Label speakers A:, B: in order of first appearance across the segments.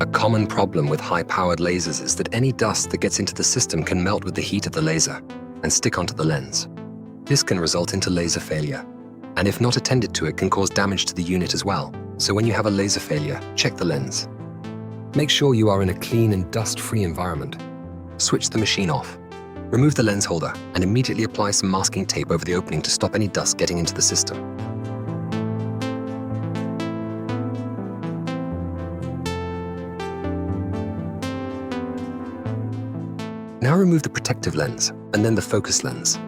A: A common problem with high-powered lasers is that any dust that gets into the system can melt with the heat of the laser and stick onto the lens. This can result into laser failure, and if not attended to, it can cause damage to the unit as well. So when you have a laser failure, check the lens. Make sure you are in a clean and dust-free environment. Switch the machine off. Remove the lens holder and immediately apply some masking tape over the opening to stop any dust getting into the system. Now remove the protective lens and then the focus lens.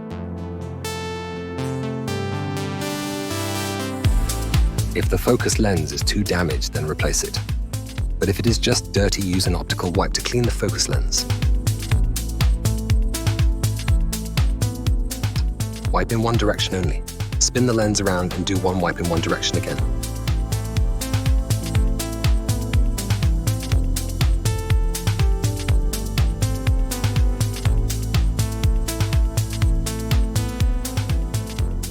A: If the focus lens is too damaged, then replace it. But if it is just dirty, use an optical wipe to clean the focus lens. Wipe in one direction only. Spin the lens around and do one wipe in one direction again.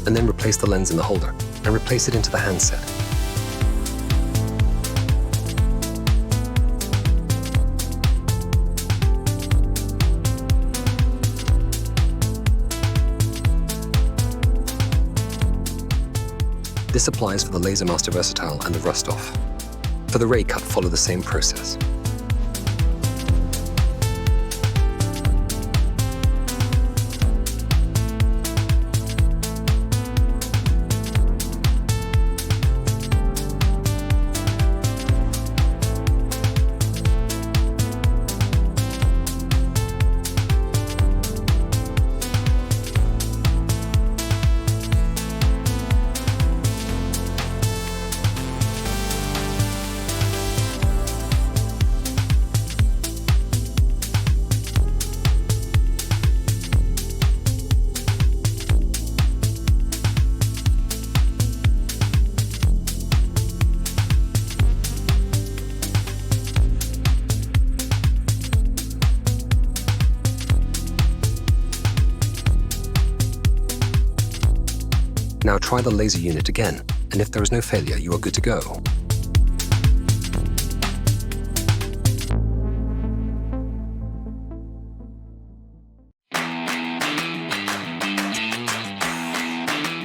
A: And then replace the lens in the holder and replace it into the handset. This applies for the Laser Master Versatile and the Rust Off. For the ray cut, follow the same process. Now try the laser unit again, and if there is no failure, you are good to go.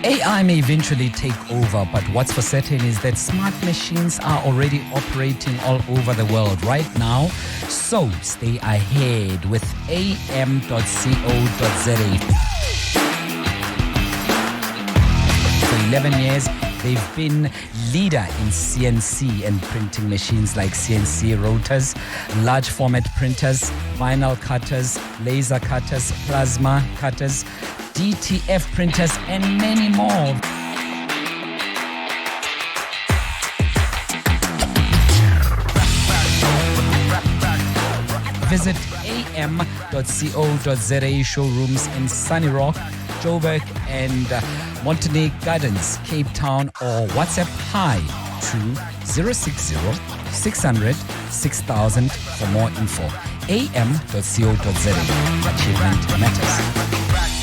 B: AI may eventually take over, but what's for certain is that smart machines are already operating all over the world right now. So stay ahead with AM.CO.za. For 11 years, they've been leader in CNC and printing machines like CNC rotors, large format printers, vinyl cutters, laser cutters, plasma cutters, DTF printers, and many more. Visit AM.CO.za showrooms in Sunny Rock, Joburg, and Montenegro Gardens, Cape Town, or WhatsApp hi to 060 600 6000 for more info. AM.CO.za. Achievement matters.